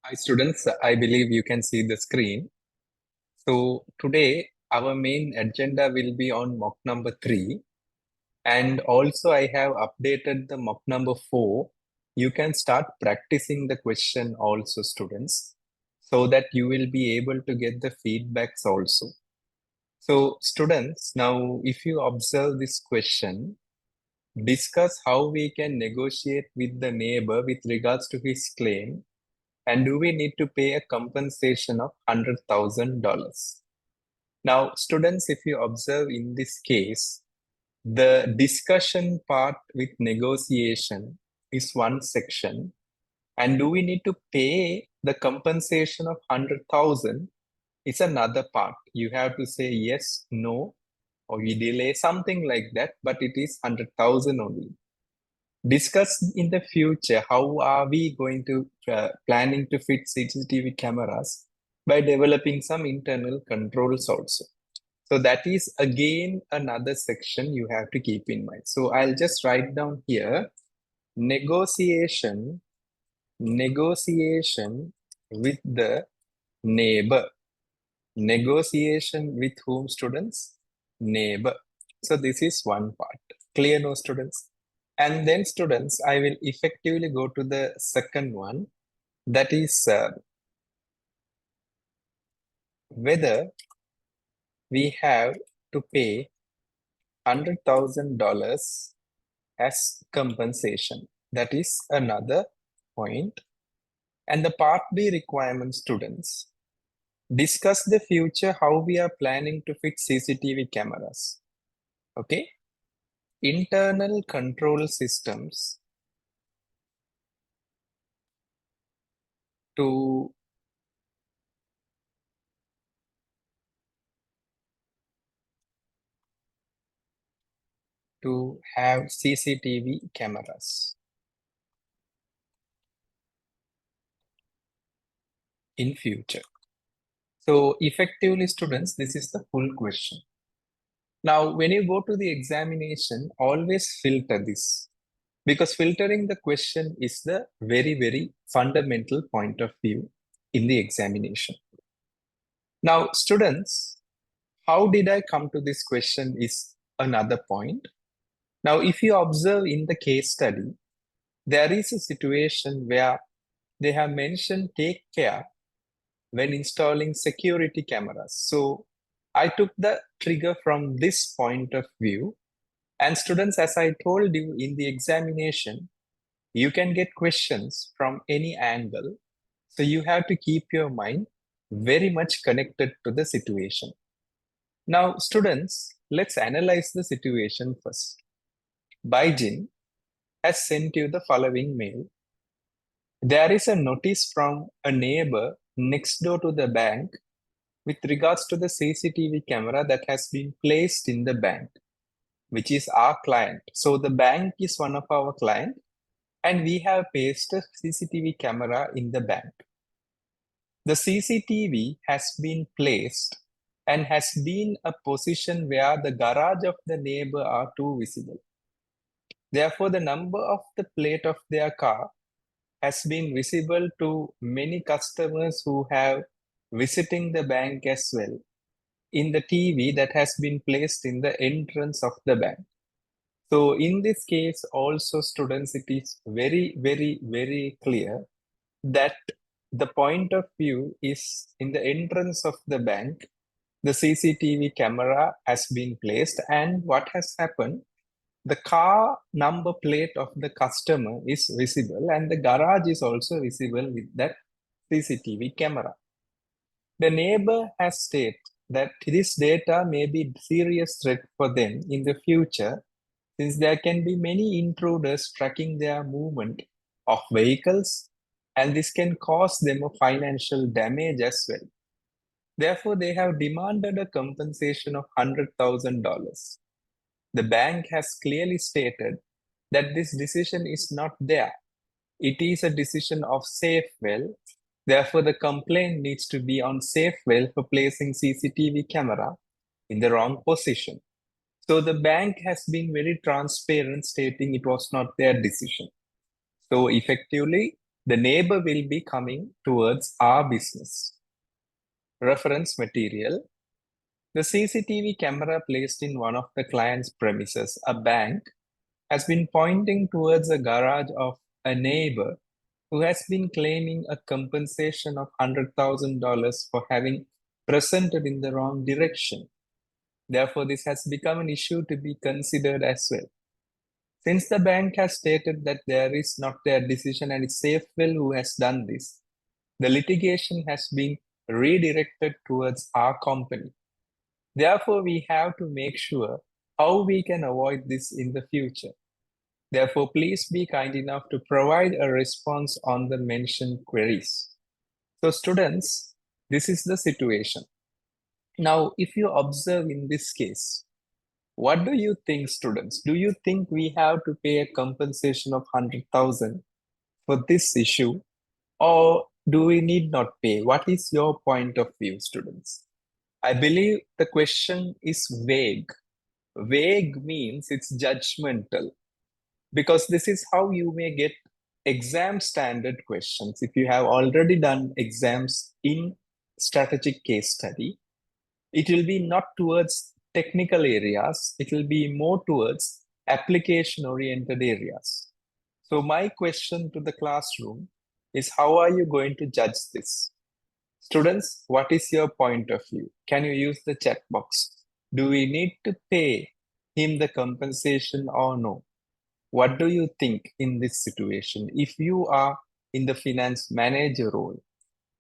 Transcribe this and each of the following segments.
Hi students, I believe you can see the screen. So today our main agenda will be on mock number 3, and also I have updated the mock number 4. You can start practicing the question also, students, so that you will be able to get the feedbacks also. So students, now if you observe this question, discuss how we can negotiate with the neighbor with regards to his claim. And do we need to pay a compensation of $100,000? Now, students, if you observe in this case, the discussion part with negotiation is one section. And do we need to pay the compensation of 100,000 is another part. You have to say yes, no, or we delay, something like that, but it is 100,000 only. Discuss in the future how are we going to planning to fit CCTV cameras by developing some internal controls also. So that is again another section you have to keep in mind. So I'll just write down here negotiation with the neighbor. Negotiation with whom, students? Neighbor. So this is one part. Clear, no, students? And then, students, I will effectively go to the second one. That is whether we have to pay $100,000 as compensation. That is another point. And the part B requirement, students, discuss the future how we are planning to fit CCTV cameras. Okay? Internal control systems to have CCTV cameras in future. So effectively, students, this is the full question. Now, when you go to the examination, always filter this, because filtering the question is the very, very fundamental point of view in the examination. Now, students, how did I come to this question is another point. Now, if you observe in the case study, there is a situation where they have mentioned take care when installing security cameras. So I took the trigger from this point of view. And students, as I told you in the examination, you can get questions from any angle. So you have to keep your mind very much connected to the situation. Now, students, let's analyze the situation first. Baijin has sent you the following mail. There is a notice from a neighbor next door to the bank with regards to the CCTV camera that has been placed in the bank, which is our client. So the bank is one of our client, and we have placed a CCTV camera in the bank. The CCTV has been placed and has been a position where the garage of the neighbor are too visible. Therefore, the number of the plate of their car has been visible to many customers who have visiting the bank as well in the TV that has been placed in the entrance of the bank. So in this case also, students, it is very, very, very clear that the point of view is in the entrance of the bank, the CCTV camera has been placed, and what has happened, the car number plate of the customer is visible and the garage is also visible with that CCTV camera. The neighbor has stated that this data may be a serious threat for them in the future, since there can be many intruders tracking their movement of vehicles, and this can cause them a financial damage as well. Therefore, they have demanded a compensation of $100,000. The bank has clearly stated that this decision is not there. It is a decision of SAEFWELL. Therefore, the complaint needs to be on SAEFWELL for placing CCTV camera in the wrong position. So the bank has been very transparent, stating it was not their decision. So effectively, the neighbor will be coming towards our business. Reference material. The CCTV camera placed in one of the client's premises, a bank, has been pointing towards a garage of a neighbor who has been claiming a compensation of $100,000 for having presented in the wrong direction. Therefore, this has become an issue to be considered as well. Since the bank has stated that there is not their decision and it's SAEFWELL who has done this, the litigation has been redirected towards our company. Therefore, we have to make sure how we can avoid this in the future. Therefore, please be kind enough to provide a response on the mentioned queries. So students, this is the situation. Now, if you observe in this case, what do you think, students? Do you think we have to pay a compensation of 100,000 for this issue, or do we need not pay? What is your point of view, students? I believe the question is vague. Vague means it's judgmental, because this is how you may get exam standard questions. If you have already done exams in strategic case study, it will be not towards technical areas, it will be more towards application oriented areas. So my question to the classroom is, how are you going to judge this? Students, what is your point of view? Can you use the chat box? Do we need to pay him the compensation or no? What do you think in this situation? If you are in the finance manager role,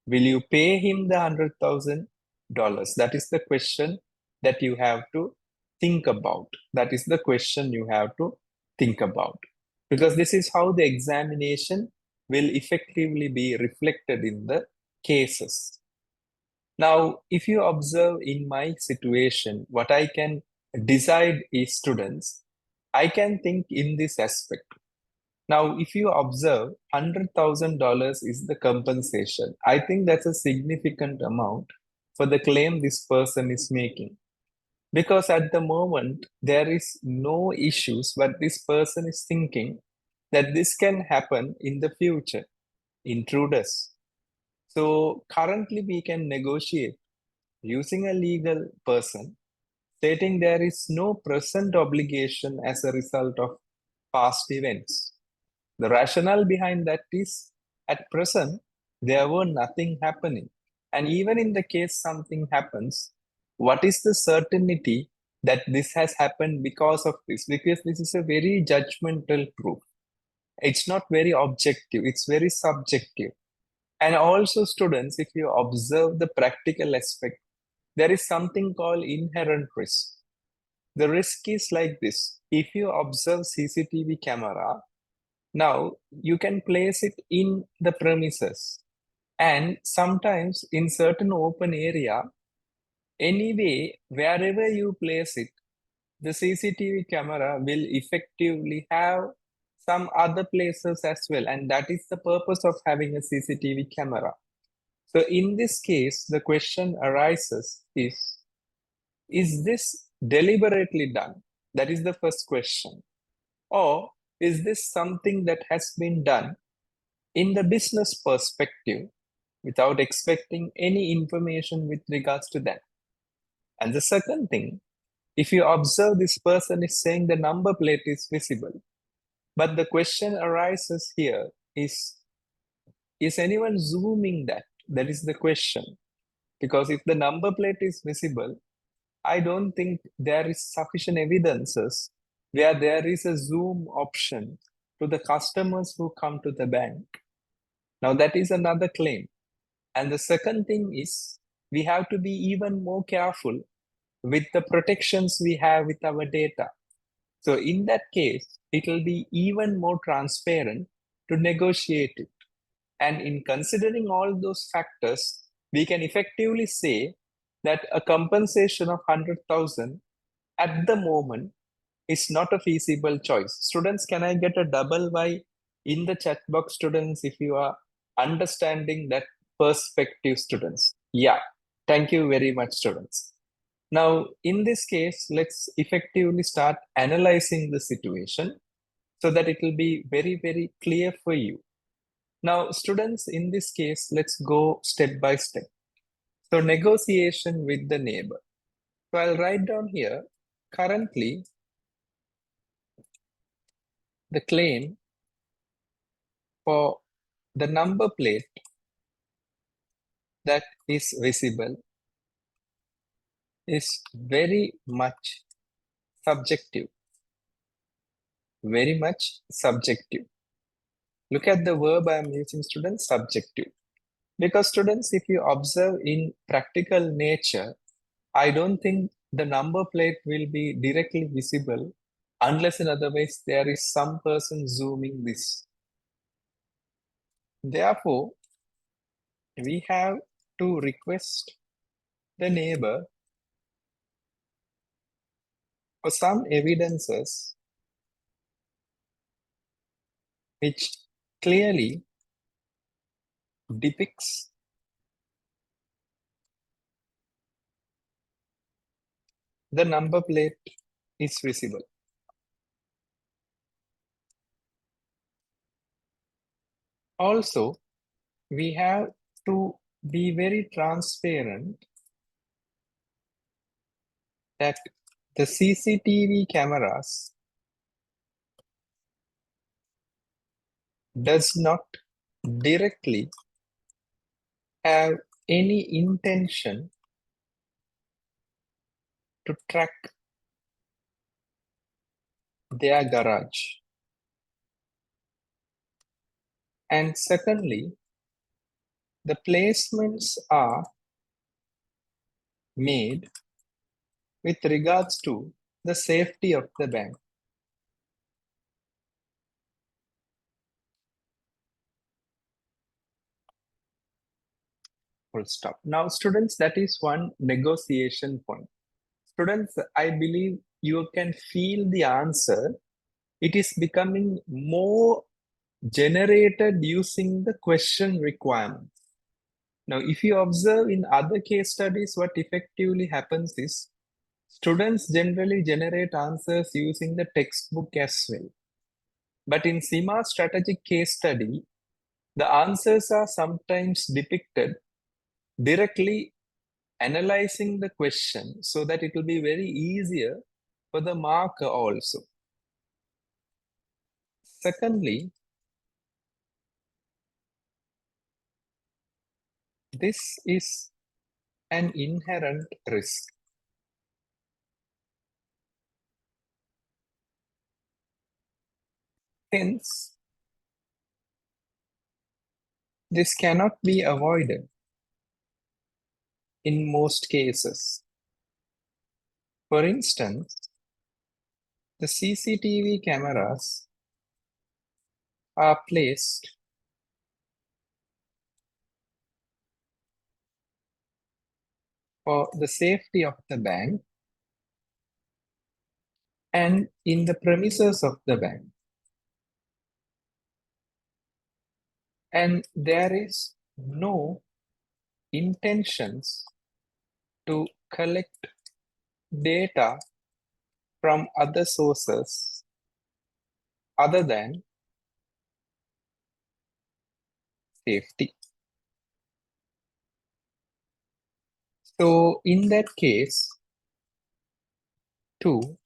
will you pay him the $100,000? That is the question that you have to think about. That is the question you have to think about. Because this is how the examination will effectively be reflected in the cases. Now, if you observe in my situation, what I can decide is, students, I can think in this aspect. Now, if you observe, $100,000 is the compensation. I think that's a significant amount for the claim this person is making. Because at the moment, there is no issues, but this person is thinking that this can happen in the future, intruders. So currently we can negotiate using a legal person, stating there is no present obligation as a result of past events. The rationale behind that is, at present, there were nothing happening. And even in the case something happens, what is the certainty that this has happened because of this? Because this is a very judgmental proof. It's not very objective, it's very subjective. And also, students, if you observe the practical aspect, there is something called inherent risk. The risk is like this. If you observe CCTV camera, now you can place it in the premises, and sometimes in certain open area, anyway, wherever you place it, the CCTV camera will effectively have some other places as well, and that is the purpose of having a CCTV camera. So in this case, the question arises is this deliberately done? That is the first question. Or is this something that has been done in the business perspective without expecting any information with regards to that? And the second thing, if you observe, this person is saying the number plate is visible. But the question arises here is anyone zooming that? That is the question. Because if the number plate is visible, I don't think there is sufficient evidences where there is a zoom option to the customers who come to the bank. Now that is another claim. And the second thing is, we have to be even more careful with the protections we have with our data. So in that case, it will be even more transparent to negotiate it. And in considering all those factors, we can effectively say that a compensation of 100,000 at the moment is not a feasible choice. Students, can I get a double Y in the chat box, students, if you are understanding that perspective, students? Yeah, thank you very much, students. Now, in this case, let's effectively start analyzing the situation so that it will be very, very clear for you. Now, students, in this case, let's go step by step. So, negotiation with the neighbor. So, I'll write down here, currently, the claim for the number plate that is visible is very much subjective. Very much subjective. Look at the verb I am using, students, subjective. Because students, if you observe in practical nature, I don't think the number plate will be directly visible unless in otherwise there is some person zooming this. Therefore, we have to request the neighbor for some evidences which clearly depicts the number plate is visible. Also, we have to be very transparent that the CCTV cameras does not directly have any intention to track their garage. And secondly, the placements are made with regards to the safety of the bank. Full stop. Now, students, that is one negotiation point. Students, I believe you can feel the answer. It is becoming more generated using the question requirement. Now, if you observe in other case studies, what effectively happens is students generally generate answers using the textbook as well. But in CIMA strategic case study, the answers are sometimes depicted directly analyzing the question so that it will be very easier for the marker also. Secondly, this is an inherent risk. Hence, this cannot be avoided in most cases. For instance, the CCTV cameras are placed for the safety of the bank and in the premises of the bank. And there is no intentions to collect data from other sources other than safety. So in that case, too,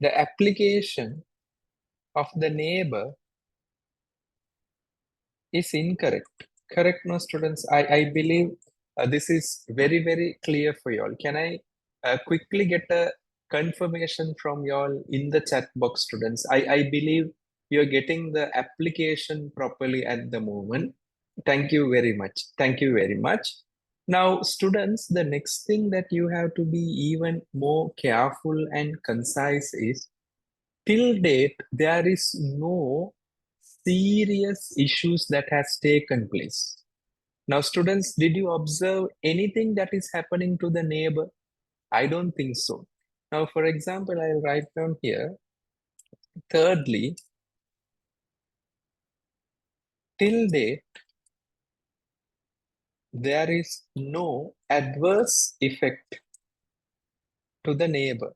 the application of the neighbor is incorrect. Correct, no, students? I believe this is very, very clear for you all. Can I quickly get a confirmation from you all in the chat box, students? I believe you're getting the application properly at the moment. Thank you very much. Thank you very much. Now, students, the next thing that you have to be even more careful and concise is till date, there is no serious issues that has taken place. Now, students, did you observe anything that is happening to the neighbor? I don't think so. Now, for example, I'll write down here. Thirdly, till date, there is no adverse effect to the neighbor.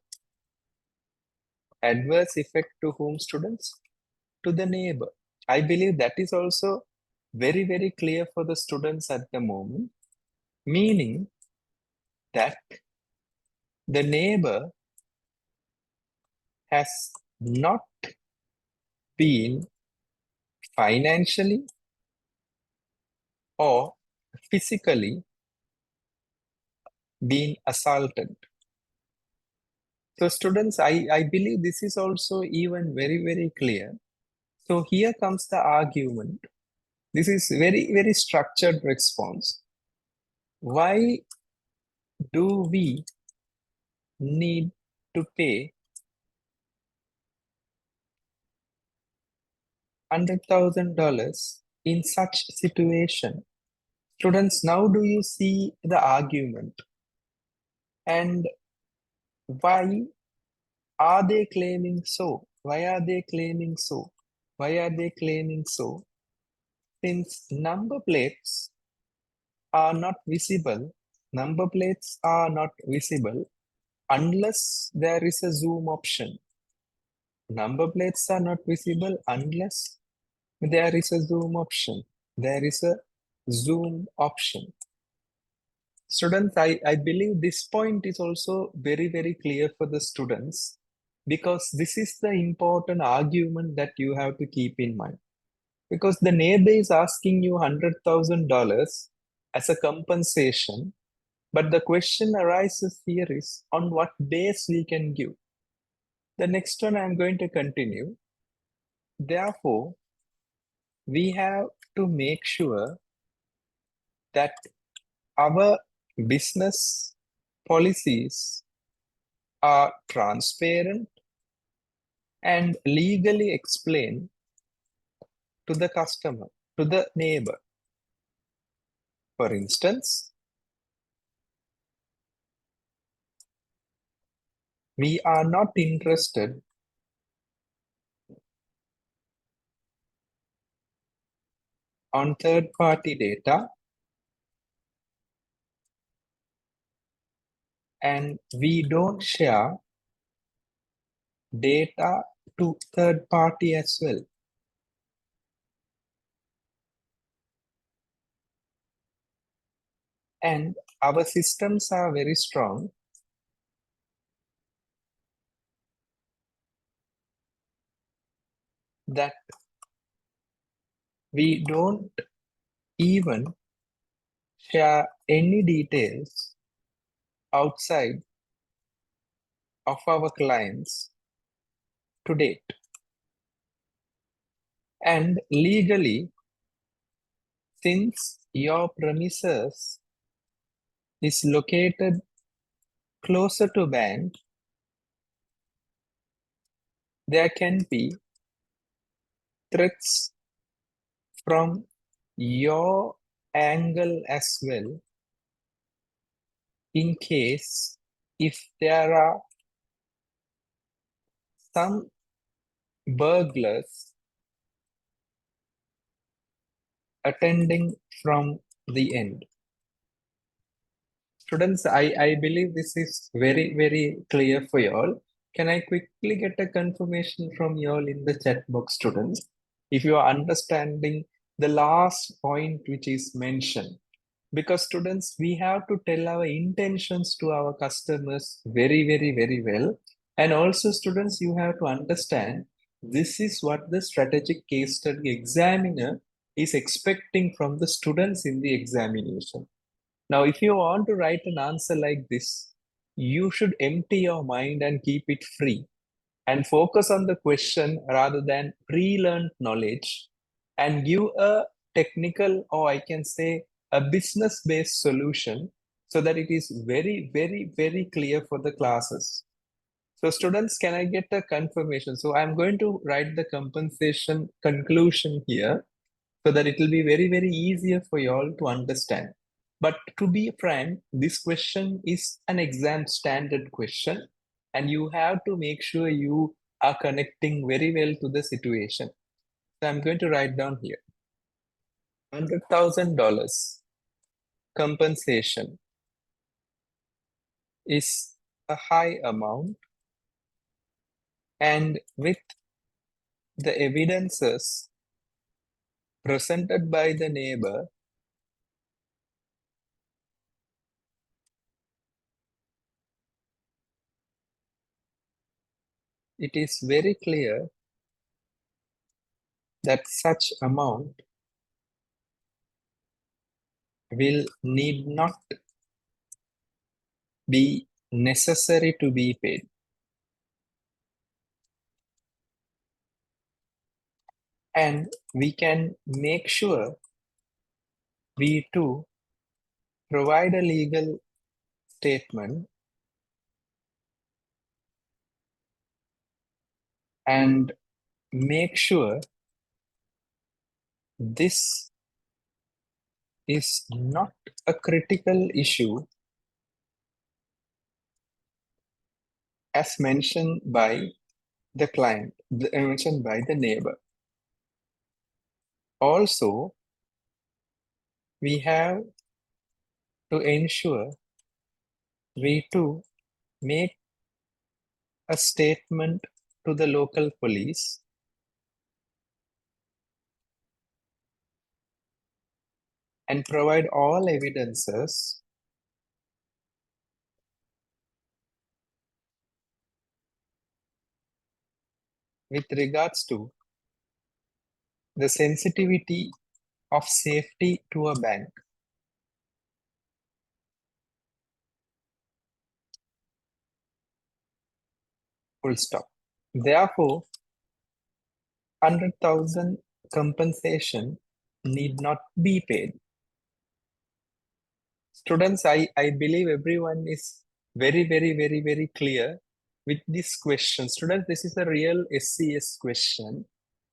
Adverse effect to whom, students? To the neighbor. I believe that is also very, very clear for the students at the moment, meaning that the neighbor has not been financially or physically been assaulted. So students, I believe this is also even very, very clear. So here comes the argument. This is very, very structured response. Why do we need to pay $100,000 in such situation? Students, now do you see the argument? And why are they claiming so? Why are they claiming so? Why are they claiming so? Since number plates are not visible unless there is a zoom option. Number plates are not visible unless there is a zoom option. There is a zoom option. Students, I believe this point is also very, very clear for the students because this is the important argument that you have to keep in mind. Because the neighbor is asking you $100,000 as a compensation, but the question arises here is on what base we can give. The next one I'm going to continue. Therefore, we have to make sure that our business policies are transparent and legally explained to the customer, to the neighbor. For instance, we are not interested on third-party data, and we don't share data to third party as well. And our systems are very strong. That we don't even share any details outside of our clients to date. And legally, since your premises is located closer to bank, there can be threats from your angle as well in case if there are some burglars attending from the end. Students, I believe this is very, very clear for you all. Can I quickly get a confirmation from you all in the chat box, students? If you are understanding the last point which is mentioned. Because students, we have to tell our intentions to our customers very, very, very well. And also students, you have to understand this is what the strategic case study examiner is expecting from the students in the examination. Now, if you want to write an answer like this, you should empty your mind and keep it free and focus on the question rather than pre-learned knowledge and give a technical, or I can say a business-based solution so that it is very, very, very clear for the classes. So students, can I get a confirmation? So I'm going to write the compensation conclusion here so that it will be very, very easier for you all to understand. But to be frank, this question is an exam standard question, and you have to make sure you are connecting very well to the situation. So I'm going to write down here $100,000 compensation is a high amount, and with the evidences presented by the neighbor it is very clear that such amount will need not be necessary to be paid. And we can make sure we too provide a legal statement and make sure this is not a critical issue as mentioned by the client, mentioned by the neighbor. Also, we have to ensure we too make a statement to the local police and provide all evidences with regards to the sensitivity of safety to a bank. Full stop. Therefore, 100,000 compensation need not be paid. Students, I believe everyone is very clear with this question. Students, this is a real SCS question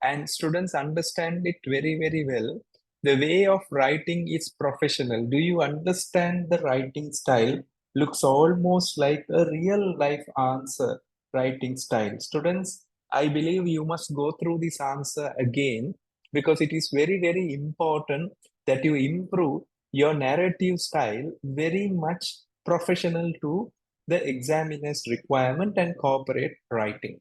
and students understand it very well. The way of writing is professional. Do you understand the writing style? Looks almost like a real life answer writing style. Students, I believe you must go through this answer again because it is very important that you improve your narrative style very much professional to the examiner's requirement and corporate writing.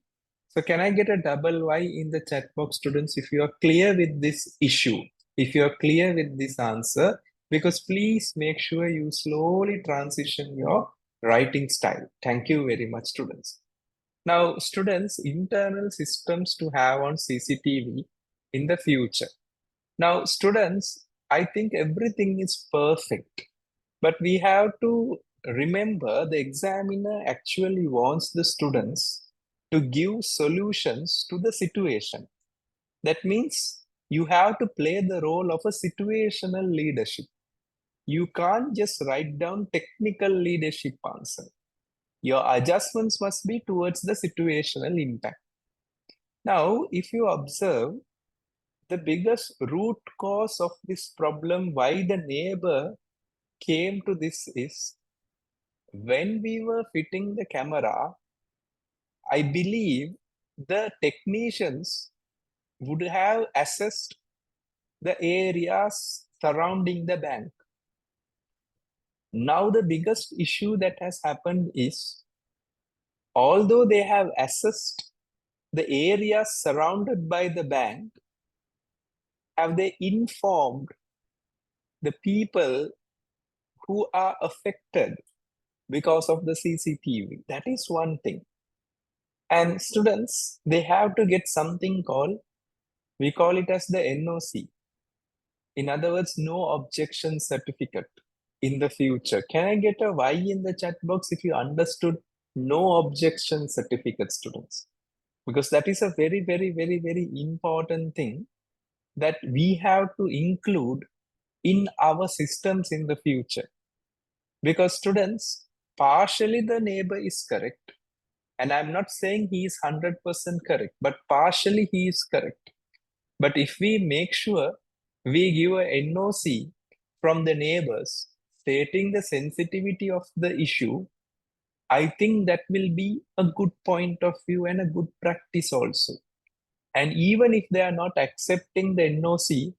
So can I get a double Y in the chat box, students, if you are clear with this issue, if you are clear with this answer, because please make sure you slowly transition your writing style. Thank you very much, students. Now, students, internal systems to have on CCTV in the future. Now, students, I think everything is perfect, but we have to remember the examiner actually wants the students to give solutions to the situation. That means you have to play the role of a situational leadership. You can't just write down technical leadership answer. Your adjustments must be towards the situational impact. Now, if you observe, the biggest root cause of this problem, why the neighbor came to this is when we were fitting the camera, I believe the technicians would have assessed the areas surrounding the bank. Now, the biggest issue that has happened is although they have assessed the areas surrounded by the bank, have they informed the people who are affected because of the CCTV? That is one thing. And students, they have to get something called, we call it as the NOC. In other words, no objection certificate in the future. Can I get a Y in the chat box if you understood no objection certificate, students? Because that is a very important thing that we have to include in our systems in the future. Because students, partially the neighbor is correct. And I'm not saying he is 100% correct, but partially he is correct. But if we make sure we give a NOC from the neighbors stating the sensitivity of the issue, I think that will be a good point of view and a good practice also. And even if they are not accepting the NOC,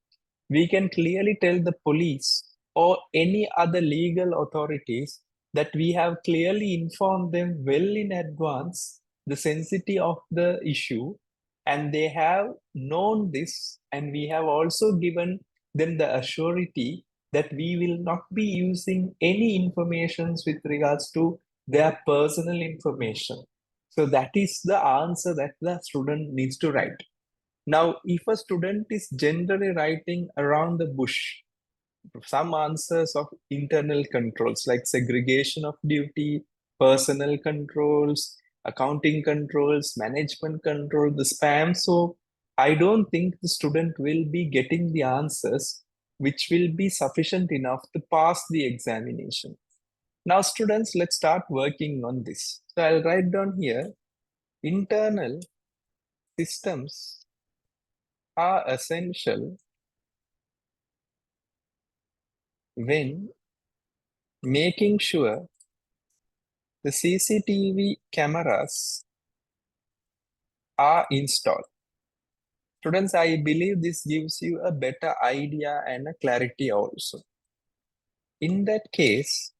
we can clearly tell the police or any other legal authorities that we have clearly informed them well in advance the sensitivity of the issue and they have known this, and we have also given them the assurity that we will not be using any informations with regards to their personal information. So that is the answer that the student needs to write. Now, if a student is generally writing around the bush, some answers of internal controls like segregation of duty, personal controls, accounting controls, management control, the spam. So I don't think the student will be getting the answers which will be sufficient enough to pass the examination. Now, students, let's start working on this. So I'll write down here, internal systems are essential when making sure the CCTV cameras are installed. Students, I believe this gives you a better idea and a clarity also. In that case,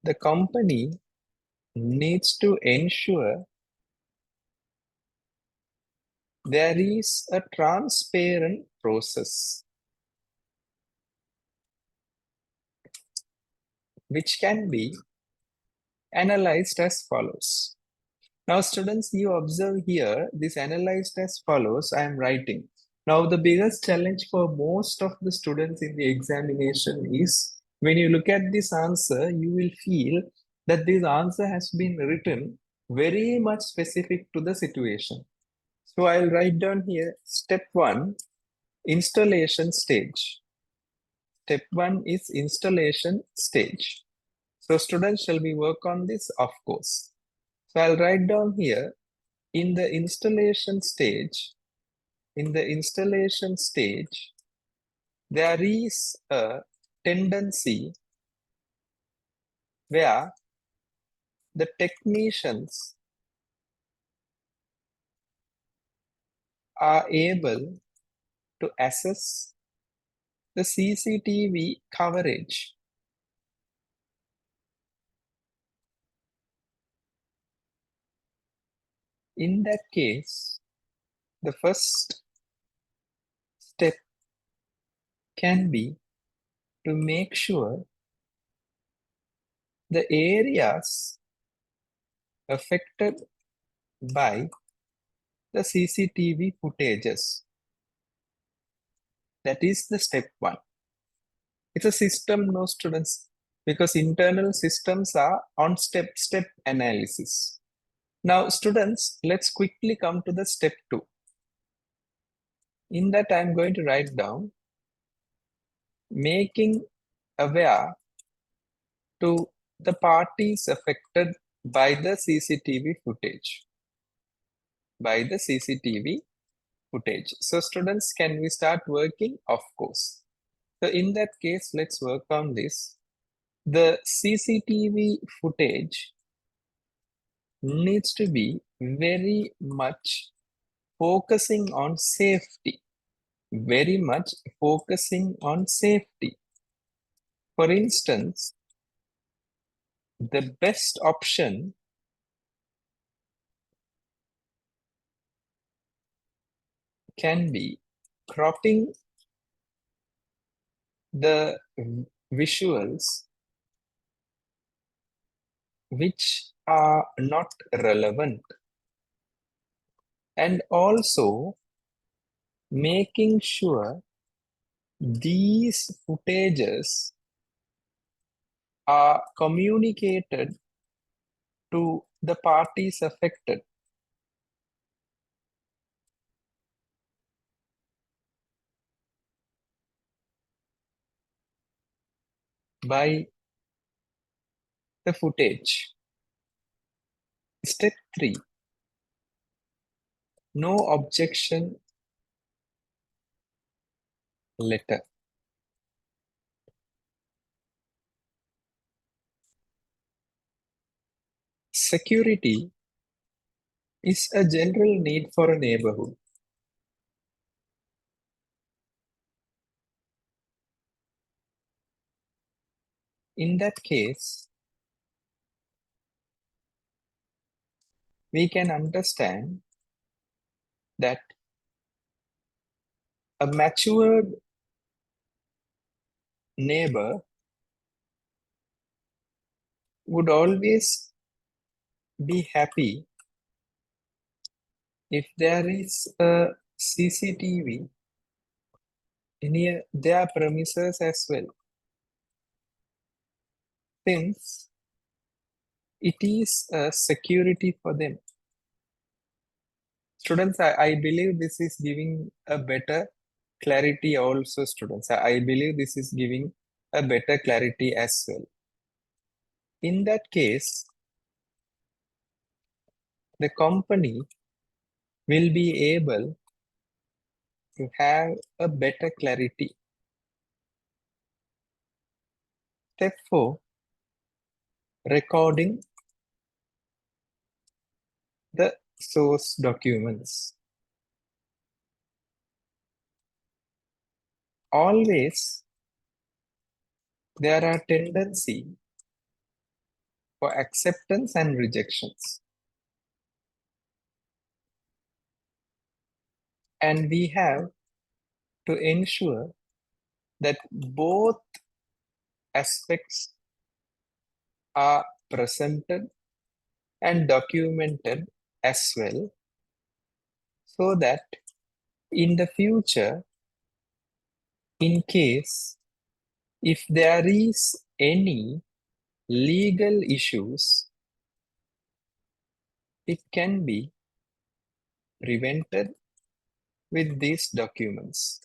the company needs to ensure there is a transparent process which can be analyzed as follows. Now, students, you observe here, this analyzed as follows, I am writing. Now, the biggest challenge for most of the students in the examination is when you look at this answer, you will feel that this answer has been written very much specific to the situation. So I'll write down here, step 1, installation stage. Step 1 is installation stage. So students, shall we work on this? Of course. So I'll write down here, in the installation stage, there is a tendency where the technicians are able to assess the CCTV coverage. In that case, the first step can be to make sure the areas affected by the CCTV footages. That is the step 1. It's a system, no students, because internal systems are on step analysis. Now, students, let's quickly come to the step 2. In that, I'm going to write down making aware to the parties affected by the CCTV footage. By the CCTV footage. So students, can we start working? Of course. So in that case, let's work on this. The CCTV footage needs to be very much focusing on safety. Very much focusing on safety. For instance, the best option can be cropping the visuals which are not relevant, and also making sure these footages are communicated to the parties affected by the footage. Step 3, no objection letter. Security is a general need for a neighborhood. In that case, we can understand that a matured neighbor would always be happy if there is a CCTV near their premises as well, since it is a security for them. Students, I believe this is giving a better clarity also, students. I believe this is giving a better clarity as well. In that case, the company will be able to have a better clarity. Step 4, recording the source documents. Always there are tendency for acceptance and rejections. And we have to ensure that both aspects are presented and documented as well, so that in the future, in case if there is any legal issues, it can be prevented with these documents.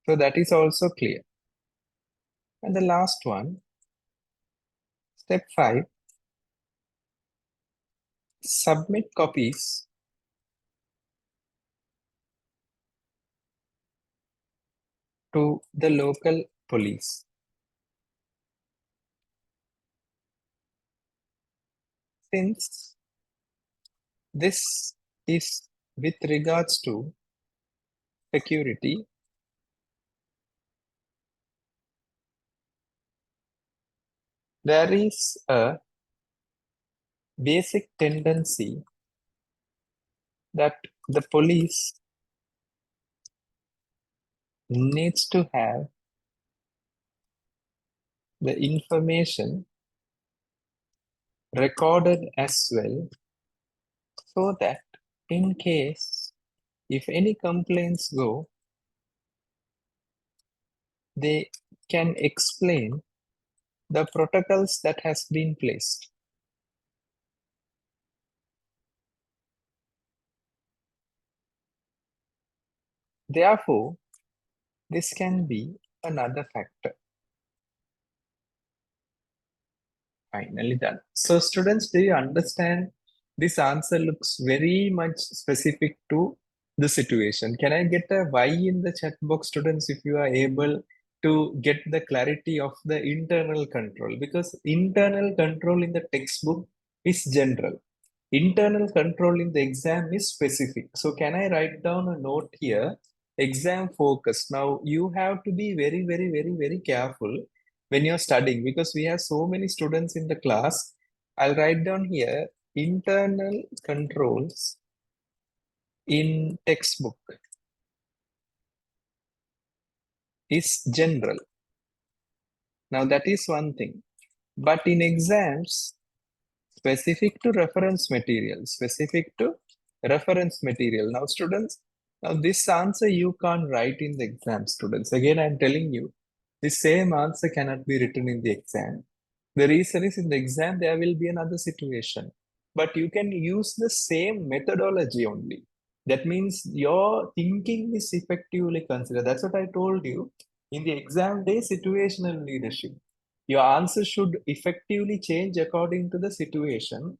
So that is also clear. And the last one, step 5, submit copies to the local police. Since this is with regards to security, there is a basic tendency that the police needs to have the information recorded as well, so that in case if any complaints go, they can explain the protocols that has been placed. Therefore, this can be another factor. Finally done. So students, do you understand? This answer looks very much specific to the situation. Can I get a Y in the chat box, students, if you are able to get the clarity of the internal control? Because internal control in the textbook is general. Internal control in the exam is specific. So can I write down a note here? Exam focus. Now you have to be very, very, very, very careful when you're studying, because we have so many students in the class. I'll write down here internal controls in textbook is general. Now that is one thing. But in exams, specific to reference material, specific to reference material. Now students, now this answer you can't write in the exam, students. Again, I'm telling you, the same answer cannot be written in the exam. The reason is in the exam, there will be another situation, but you can use the same methodology only. That means your thinking is effectively considered. That's what I told you. In the exam day, situational leadership. Your answer should effectively change according to the situation,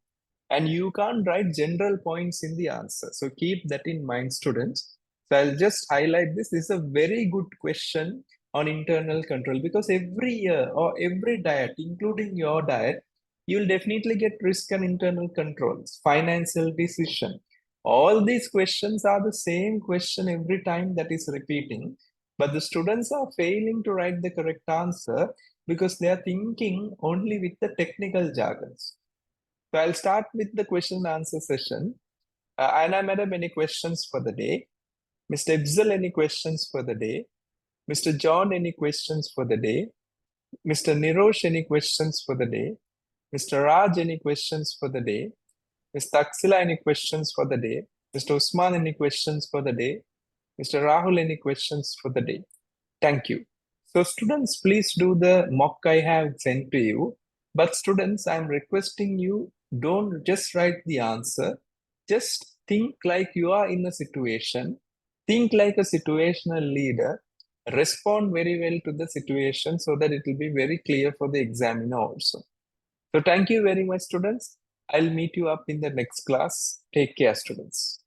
and you can't write general points in the answer. So keep that in mind, students. So I'll just highlight this. This is a very good question on internal control, because every year or every diet, including your diet, you'll definitely get risk and internal controls, financial decision. All these questions are the same question every time that is repeating, but the students are failing to write the correct answer because they are thinking only with the technical jargons. So I'll start with the question and answer session. Anna Madam, any questions for the day? Mr. Ibzal, any questions for the day? Mr. John, any questions for the day? Mr. Nirosh, any questions for the day? Mr. Raj, any questions for the day? Mr. Aksila, any questions for the day? Mr. Usman, any questions for the day? Mr. Rahul, any questions for the day? Thank you. So students, please do the mock I have sent to you. But students, I'm requesting you, don't just write the answer. Just think like you are in a situation. Think like a situational leader. Respond very well to the situation so that it will be very clear for the examiner also. So thank you very much, students. I'll meet you up in the next class. Take care, students.